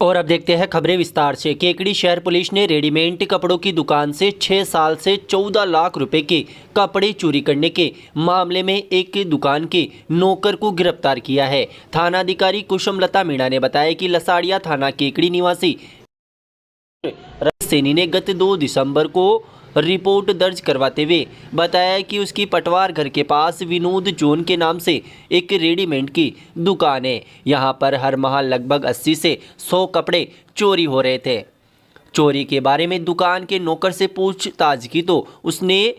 और अब देखते हैं खबरें विस्तार से। केकड़ी शहर पुलिस ने रेडीमेड कपड़ों की दुकान से 6 साल से 14 लाख रुपए के कपड़े चोरी करने के मामले में एक दुकान के नौकर को गिरफ्तार किया है। थानाधिकारी कुसुमलता मीणा ने बताया कि लसाड़िया थाना केकड़ी निवासी सैनी ने गत 2 दिसंबर को रिपोर्ट दर्ज करवाते हुए बताया कि उसकी पटवार घर के पास विनोद जोन के नाम से एक रेडीमेड की दुकान है। यहां पर हर माह लगभग 80 से 100 कपड़े चोरी हो रहे थे। चोरी के बारे में दुकान के नौकर से पूछताछ की तो उसने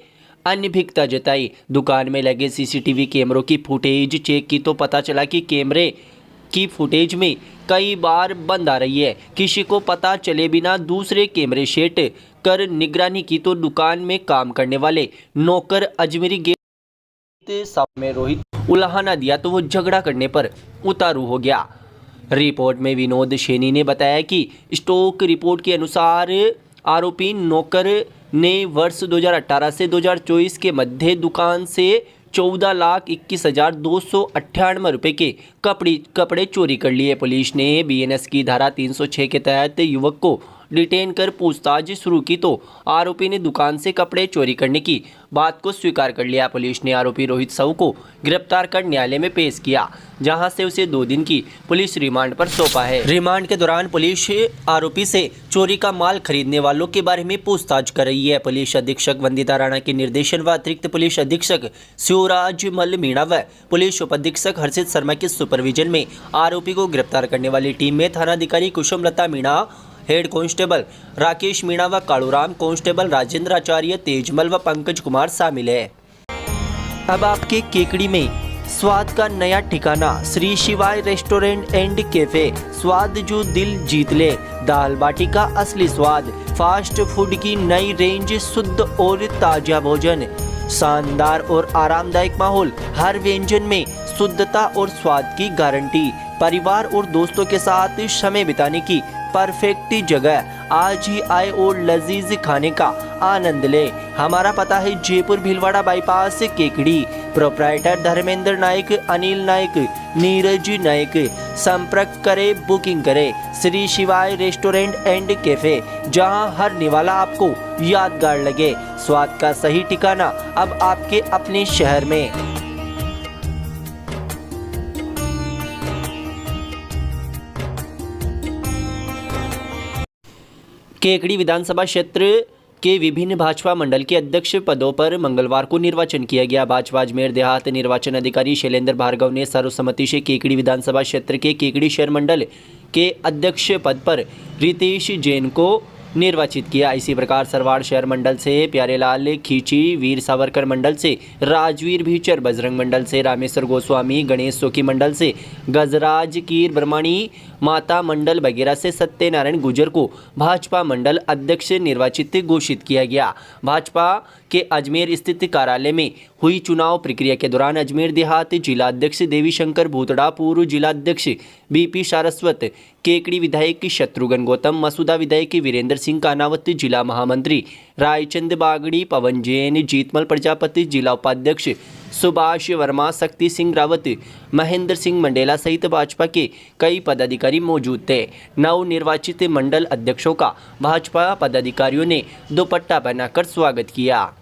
अनभिज्ञता जताई। दुकान में लगे सीसीटीवी कैमरों की फुटेज चेक की तो पता चला कि कैमरे की फुटेज में कई बार बंद आ रही है। किसी को पता चले बिना दूसरे कैमरे सेट कर निगरानी की तो दुकान में काम करने वाले नौकर अजमेरी गेट सामने रोहित उल्हाना दिया तो वो झगड़ा करने पर उतारू हो गया। रिपोर्ट में विनोद सैनी ने बताया कि स्टॉक रिपोर्ट के अनुसार आरोपी नौकर ने वर्ष 2018 से 2024 के मध्य दुकान से 14,21,298 रुपये के कपड़े चोरी कर लिए। पुलिस ने बीएनएस की धारा 306 के तहत युवक को डिटेन कर पूछताछ शुरू की तो आरोपी ने दुकान से कपड़े चोरी करने की बात को स्वीकार कर लिया। पुलिस ने आरोपी रोहित साहू को गिरफ्तार कर न्यायालय में पेश किया, जहां से उसे 2 दिन की पुलिस रिमांड पर सौंपा है। रिमांड के दौरान पुलिस आरोपी से चोरी का माल खरीदने वालों के बारे में पूछताछ कर रही है। पुलिस अधीक्षक वंदिता राणा के निर्देशन व अतिरिक्त पुलिस अधीक्षक शिवराज मल मीणा व पुलिस उपाधीक्षक हर्षित शर्मा के सुपरविजन में आरोपी को गिरफ्तार करने वाली टीम में थानाधिकारी कुसुमलता मीणा, हेड कांस्टेबल राकेश मीणा व कालूराम, कांस्टेबल राजेंद्र आचार्य, तेजमल व पंकज कुमार शामिल है। अब आपके केकड़ी में स्वाद का नया ठिकाना श्री शिवाय रेस्टोरेंट एंड कैफे। स्वाद जो दिल जीत ले, दाल बाटी का असली स्वाद, फास्ट फूड की नई रेंज, शुद्ध और ताजा भोजन, शानदार और आरामदायक माहौल, हर व्यंजन में शुद्धता और स्वाद की गारंटी, परिवार और दोस्तों के साथ समय बिताने की परफेक्ट जगह। आज ही आए और लजीज खाने का आनंद ले। हमारा पता है जयपुर भीलवाड़ा बाईपास केकड़ी। प्रोप्राइटर धर्मेंद्र नायक, अनिल नायक, नीरज नायक। संपर्क करे, बुकिंग करे। श्री शिवाय रेस्टोरेंट एंड कैफे, जहां हर निवाला आपको यादगार लगे। स्वाद का सही ठिकाना अब आपके अपने शहर में। केकड़ी विधानसभा क्षेत्र के विभिन्न भाजपा मंडल के अध्यक्ष पदों पर मंगलवार को निर्वाचन किया गया। भाजपा अजमेर देहात निर्वाचन अधिकारी शैलेंद्र भार्गव ने सर्वसम्मति से केकड़ी विधानसभा क्षेत्र के केकड़ी शहर मंडल के अध्यक्ष पद पर रितेश जैन को निर्वाचित किया। इसी प्रकार सरवाड़ शहर मंडल से प्यारेलाल खींची, वीर सावरकर मंडल से राजवीर भीचर, बजरंग मंडल से रामेश्वर गोस्वामी, गणेश सोकी मंडल से गजराज कीर ब्रह्मणी, माता मंडल वगैरह से सत्यनारायण गुजर को भाजपा मंडल अध्यक्ष निर्वाचित घोषित किया गया। भाजपा के अजमेर स्थित कार्यालय में हुई चुनाव प्रक्रिया के दौरान अजमेर देहात जिला अध्यक्ष देवी शंकर भूतड़ा, पूर्व जिला अध्यक्ष बीपी सारस्वत, केकड़ी विधायक शत्रुघ्न गौतम, मसूदा विधायक वीरेंद्र सिंह कानावत, जिला महामंत्री रायचंद बागड़ी, पवन जैन, जीतमल प्रजापति, जिला उपाध्यक्ष सुभाष वर्मा, शक्ति सिंह रावत, महेंद्र सिंह मंडेला सहित भाजपा के कई पदाधिकारी मौजूद थे। नवनिर्वाचित मंडल अध्यक्षों का भाजपा पदाधिकारियों ने दुपट्टा पहनाकर स्वागत किया।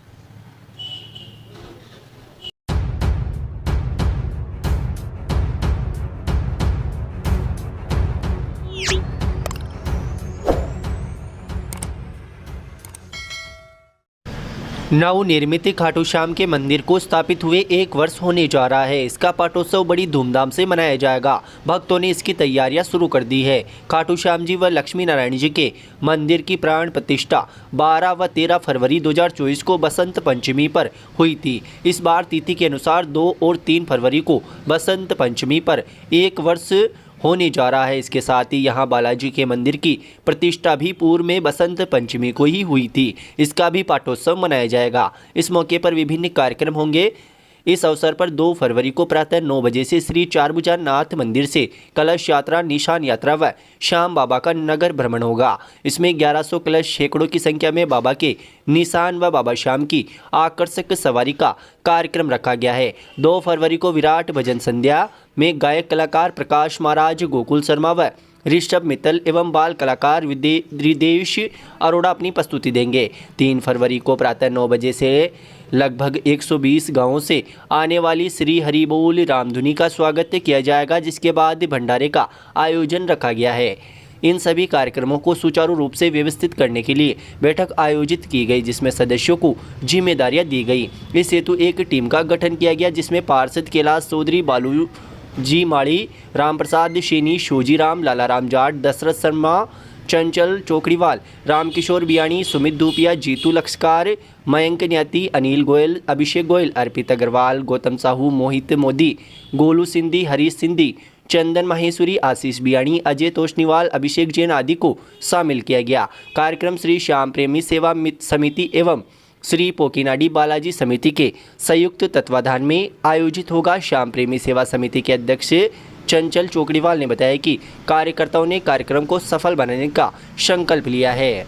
नवनिर्मित खाटू श्याम के मंदिर को स्थापित हुए 1 वर्ष होने जा रहा है। इसका पाटोत्सव बड़ी धूमधाम से मनाया जाएगा। भक्तों ने इसकी तैयारियां शुरू कर दी है। खाटू श्याम जी व लक्ष्मी नारायण जी के मंदिर की प्राण प्रतिष्ठा 12 व 13 फरवरी 2024 को बसंत पंचमी पर हुई थी। इस बार तिथि के अनुसार 2 और 3 फरवरी को बसंत पंचमी पर 1 वर्ष होने जा रहा है। इसके साथ ही यहाँ बालाजी के मंदिर की प्रतिष्ठा भी पूर्व में बसंत पंचमी को ही हुई थी। इसका भी पाटोत्सव मनाया जाएगा। इस मौके पर विभिन्न कार्यक्रम होंगे। इस अवसर पर 2 फरवरी को प्रातः 9 बजे से श्री चारभुजा नाथ मंदिर से कलश यात्रा, निशान यात्रा व श्याम बाबा का नगर भ्रमण होगा। इसमें 1100 कलश सैकड़ों की संख्या में बाबा के निशान व बाबा श्याम की आकर्षक सवारी का कार्यक्रम रखा गया है। 2 फरवरी को विराट भजन संध्या में गायक कलाकार प्रकाश महाराज, गोकुल शर्मा व ऋषभ मित्तल एवं बाल कलाकार रिदेश अरोड़ा अपनी प्रस्तुति देंगे। 3 फरवरी को प्रातः 9 बजे से लगभग 120 गांवों से आने वाली श्री हरिबोल रामधुनी का स्वागत किया जाएगा, जिसके बाद भंडारे का आयोजन रखा गया है। इन सभी कार्यक्रमों को सुचारू रूप से व्यवस्थित करने के लिए बैठक आयोजित की गई, जिसमें सदस्यों को जिम्मेदारियां दी गई। इस हेतु एक टीम का गठन किया गया, जिसमें पार्षद कैलाश चौधरी, बालू जी माड़ी, राम प्रसाद शेनी, शोजीराम, लालाराम जाट, दशरथ शर्मा, चंचल चौकड़ीवाल, रामकिशोर बियाणी, सुमित धूपिया, जीतू लक्ष्कार, मयंक न्याती, अनिल गोयल, अभिषेक गोयल, अर्पित अग्रवाल, गौतम साहू, मोहित मोदी, गोलू सिंधी, हरीश सिंधी, चंदन माहेश्वरी, आशीष बियाणी, अजय तोषनीवाल, अभिषेक जैन आदि को शामिल किया गया। कार्यक्रम श्री श्याम प्रेमी सेवा समिति एवं श्री पोकीनाडी बालाजी समिति के संयुक्त तत्वाधान में आयोजित होगा। श्याम प्रेमी सेवा समिति के अध्यक्ष चंचल चौकड़ीवाल ने बताया कि कार्यकर्ताओं ने कार्यक्रम को सफल बनाने का संकल्प लिया है।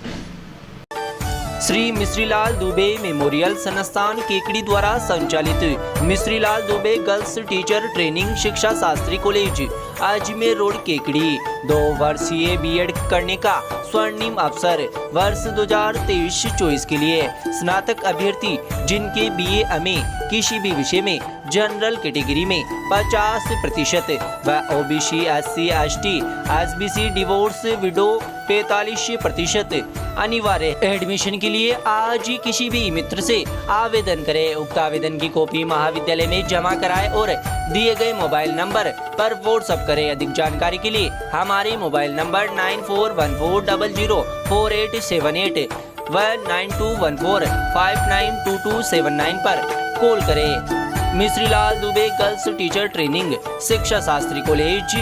श्री मिश्रीलाल दुबे मेमोरियल संस्थान केकड़ी द्वारा संचालित Mishrilal Dubey girls teacher training Shiksha Shastri college Ajmer road Kekri 2 वर्षीय बीएड करने का स्वर्णिम अवसर। वर्ष 2023-24 के लिए स्नातक अभ्यर्थी जिनके BA में किसी भी विषय में जनरल कैटेगरी में 50% व OBC SC ST SBC divorce window 45% अनिवार्य। एडमिशन के लिए आज ही किसी भी मित्र से आवेदन करें। उक्त आवेदन की कॉपी महाविद्यालय में जमा कराएं और दिए गए मोबाइल नंबर पर व्हाट्सएप करें। अधिक जानकारी के लिए हमारे मोबाइल नंबर 9414004878 व 9214592279 पर कॉल करें। Mishrilal Dubey girls teacher training Shiksha Shastri college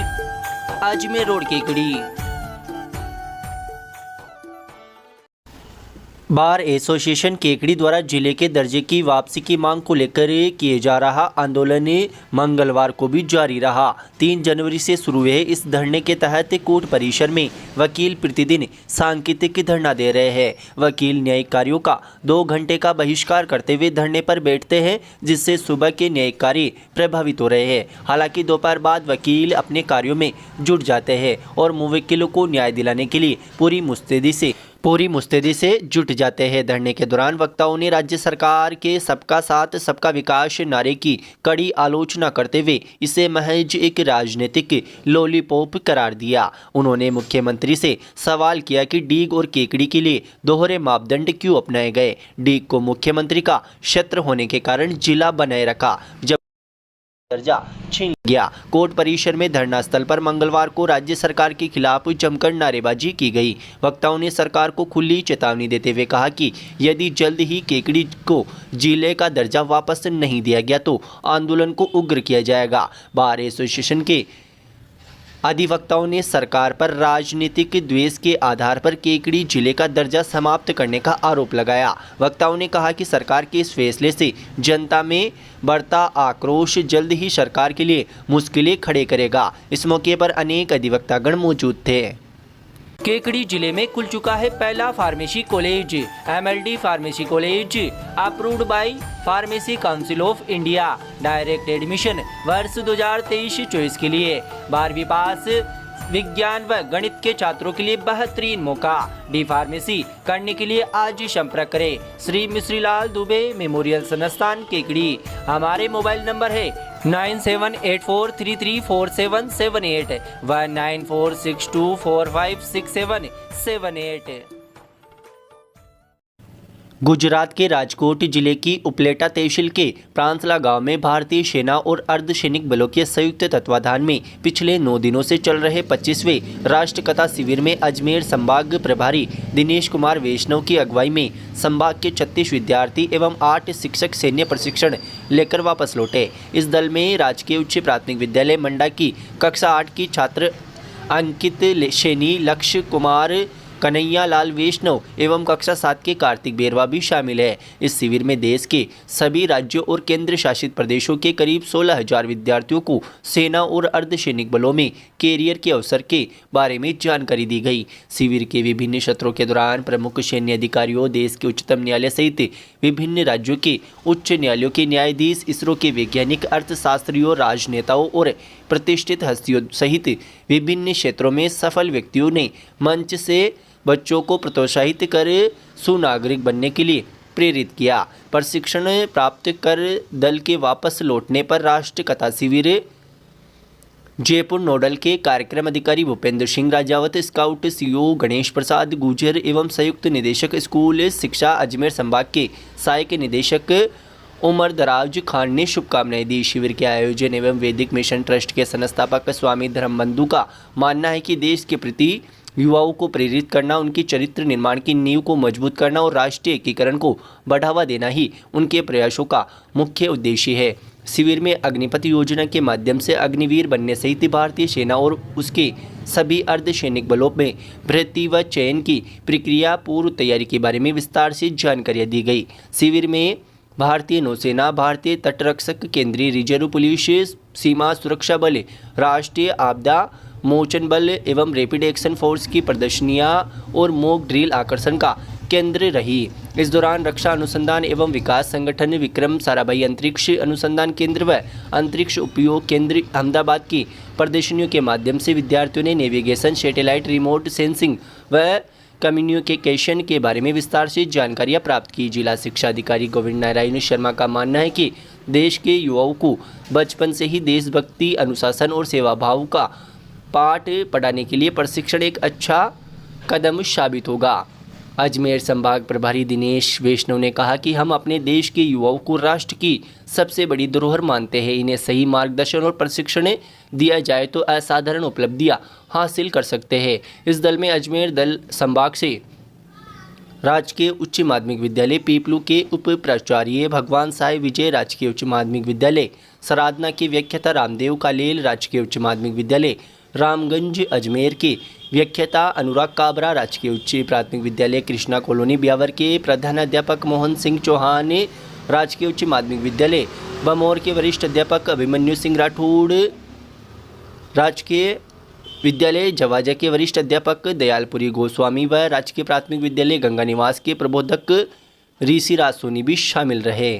Ajmer road Kekri. Bar association Kekri द्वारा जिले के दर्जे की वापसी की मांग को लेकर किए जा रहा आंदोलन मंगलवार को भी जारी रहा। 3 जनवरी से शुरू हुए इस धरने के तहत कोर्ट परिसर में वकील प्रतिदिन सांकेतिक धरना दे रहे हैं। वकील न्यायिक कार्यों का 2 घंटे का बहिष्कार करते हुए धरने पर बैठते हैं, जिससे सुबह के न्यायिक कार्य प्रभावित हो रहे हैं। हालांकि दोपहर बाद वकील अपने कार्यों में जुट जाते हैं और मुवक्किलों को न्याय दिलाने के लिए पूरी मुस्तैदी से जुट जाते हैं। धरने के दौरान वक्ताओं ने राज्य सरकार के सबका साथ सबका विकास नारे की कड़ी आलोचना करते हुए इसे महज एक राजनीतिक लॉलीपॉप करार दिया। उन्होंने मुख्यमंत्री से सवाल किया कि डीग और केकड़ी के लिए दोहरे मापदंड क्यों अपनाए गए। डीग को मुख्यमंत्री का क्षेत्र होने के कारण जिला बनाए रखा, जब दर्जा छीन गया। कोर्ट परिसर में धरना स्थल पर मंगलवार को राज्य सरकार के खिलाफ जमकर नारेबाजी की गई। वक्ताओं ने सरकार को खुली चेतावनी देते हुए कहा कि यदि जल्द ही केकड़ी को जिले का दर्जा वापस नहीं दिया गया तो आंदोलन को उग्र किया जाएगा। बार एसोसिएशन के अधिवक्ताओं ने सरकार पर राजनीतिक द्वेष के आधार पर केकड़ी जिले का दर्जा समाप्त करने का आरोप लगाया। वक्ताओं ने कहा कि सरकार के इस फैसले से जनता में बढ़ता आक्रोश जल्द ही सरकार के लिए मुश्किलें खड़े करेगा। इस मौके पर अनेक अधिवक्तागण मौजूद थे। केकड़ी जिले में खुल चुका है पहला pharmacy college. MLD pharmacy college approved by pharmacy council of India. Direct admission वर्ष 2023-24 के लिए 12वीं पास विज्ञान व गणित के छात्रों के लिए बेहतरीन मौका। डी फार्मेसी करने के लिए आज ही संपर्क करें श्री मिश्रीलाल दुबे मेमोरियल संस्थान केकड़ी। हमारे मोबाइल नंबर है 9784334778 व 9462456778। गुजरात के राजकोट जिले की उपलेटा तहसील के प्रांतला गांव में भारतीय सेना और अर्धसैनिक बलों के संयुक्त तत्वाधान में पिछले 9 दिनों से चल रहे 25वें राष्ट्रकथा शिविर में अजमेर संभाग प्रभारी दिनेश कुमार वैष्णव की अगुवाई में संभाग के 36 विद्यार्थी एवं 8 शिक्षक सैन्य प्रशिक्षण लेकर वापस लौटे। इस दल में राजकीय उच्च प्राथमिक विद्यालय मंडा की कक्षा 8 की छात्र अंकित सैनी, लक्ष्य कुमार, कन्हैया लाल वैष्णव एवं कक्षा 7 के कार्तिक बेरवा भी शामिल है। इस शिविर में देश के सभी राज्यों और केंद्र शासित प्रदेशों के करीब 16,000 विद्यार्थियों को सेना और अर्धसैनिक बलों में कैरियर के अवसर के बारे में जानकारी दी गई। शिविर के विभिन्न सत्रों के दौरान प्रमुख सैन्य अधिकारियों, देश के उच्चतम न्यायालय सहित विभिन्न राज्यों के उच्च न्यायालयों के न्यायाधीश, इसरो के वैज्ञानिक, अर्थशास्त्रियों, राजनेताओं और प्रतिष्ठित हस्तियों सहित विभिन्न क्षेत्रों में सफल व्यक्तियों ने मंच से बच्चों को प्रोत्साहित कर सुनागरिक बनने के लिए प्रेरित किया। प्रशिक्षण प्राप्त कर दल के वापस लौटने पर राष्ट्रीय कथा शिविर जयपुर नोडल के कार्यक्रम अधिकारी भूपेंद्र सिंह राजावत, स्काउट सीईओ गणेश प्रसाद गुर्जर एवं संयुक्त निदेशक स्कूल शिक्षा अजमेर संभाग के सहायक निदेशक उमर दराज खान ने शुभकामनाएं दी। शिविर के आयोजन एवं वैदिक मिशन ट्रस्ट के संस्थापक स्वामी धर्मबंधु का मानना है कि देश के प्रति युवाओं को प्रेरित करना, उनकी चरित्र निर्माण की नींव को मजबूत करना और राष्ट्रीय एकीकरण को बढ़ावा देना ही उनके प्रयासों का मुख्य उद्देश्य है। शिविर में अग्निपथ योजना के माध्यम से अग्निवीर बनने सहित भारतीय सेना और उसके सभी अर्धसैनिक बलों में भर्ती व चयन की प्रक्रिया पूर्व तैयारी के बारे में विस्तार से जानकारियाँ दी गई। शिविर में भारतीय नौसेना, भारतीय तटरक्षक, केंद्रीय रिजर्व पुलिस, सीमा सुरक्षा बल, राष्ट्रीय आपदा मोचन बल एवं रैपिड एक्शन फोर्स की प्रदर्शनियां और मॉक ड्रिल आकर्षण का केंद्र रही। इस दौरान रक्षा अनुसंधान एवं विकास संगठन, विक्रम साराभाई अंतरिक्ष अनुसंधान केंद्र व अंतरिक्ष उपयोग केंद्र अहमदाबाद की प्रदर्शनियों के माध्यम से विद्यार्थियों ने नेविगेशन, सैटेलाइट, रिमोट सेंसिंग व कम्युनिकेशन के बारे में विस्तार से जानकारियां प्राप्त की। जिला शिक्षा अधिकारी गोविंद नारायण शर्मा का मानना है कि देश के युवाओं को बचपन से ही देशभक्ति, अनुशासन और सेवा भाव का पाठ पढ़ाने के लिए प्रशिक्षण एक अच्छा कदम साबित होगा। अजमेर संभाग प्रभारी दिनेश वैष्णव ने कहा कि हम अपने देश के युवाओं को राष्ट्र की सबसे बड़ी धरोहर मानते हैं। इन्हें सही मार्गदर्शन और प्रशिक्षण दिया जाए तो असाधारण उपलब्धियां हासिल कर सकते हैं। इस दल में अजमेर दल संभाग से राजकीय उच्च माध्यमिक विद्यालय पीपलू के उप प्राचार्य भगवान साय विजय, राजकीय उच्च माध्यमिक विद्यालय सराधना के व्याख्याता रामदेव कालेल, राजकीय उच्च माध्यमिक विद्यालय रामगंज अजमेर के व्याख्याता अनुराग काबरा, राजकीय उच्च प्राथमिक विद्यालय कृष्णा कॉलोनी ब्यावर के प्रधानाध्यापक मोहन सिंह चौहान, राजकीय उच्च माध्यमिक विद्यालय बमौर के वरिष्ठ अध्यापक अभिमन्यु सिंह राठौड़, राजकीय विद्यालय जवाजा के वरिष्ठ अध्यापक दयालपुरी गोस्वामी व राजकीय प्राथमिक विद्यालय गंगा निवास के प्रबोधक ऋषिराज सोनी भी शामिल रहे।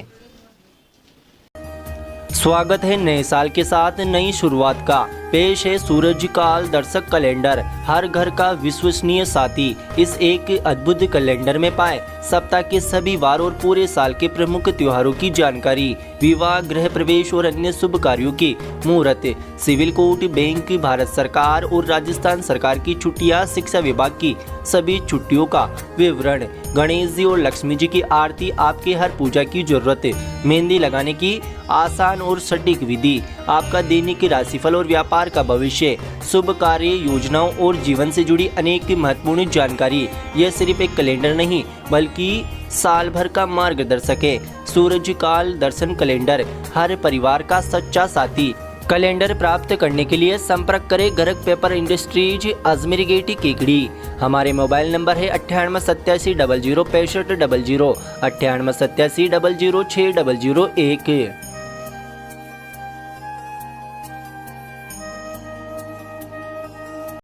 स्वागत है नए साल के साथ नई शुरुआत का। पेश है सूरज काल दर्शक कैलेंडर, हर घर का विश्वसनीय साथी। इस एक अद्भुत कैलेंडर में पाए सप्ताह के सभी वार और पूरे साल के प्रमुख त्योहारों की जानकारी, विवाह, गृह प्रवेश और अन्य शुभ कार्यों की मुहूर्त, सिविल कोर्ट, बैंक, भारत सरकार और राजस्थान सरकार की छुट्टियां, शिक्षा विभाग की सभी छुट्टियों का विवरण, गणेश जी और लक्ष्मी जी की आरती, आपके हर पूजा की जरूरत, मेहंदी लगाने की आसान और सटीक विधि, आपका दैनिक राशिफल और व्यापार का भविष्य, शुभ कार्य योजनाओं और जीवन से जुड़ी अनेक महत्वपूर्ण जानकारी। यह सिर्फ एक कैलेंडर नहीं बल्कि साल भर का मार्गदर्शक है। सूरज काल दर्शन कैलेंडर, हर परिवार का सच्चा साथी। कैलेंडर प्राप्त करने के लिए संपर्क करें Garg paper industries, Ajmer gate, Kekri. हमारे मोबाइल नंबर है 9887 00 6500, 9887 00 6001।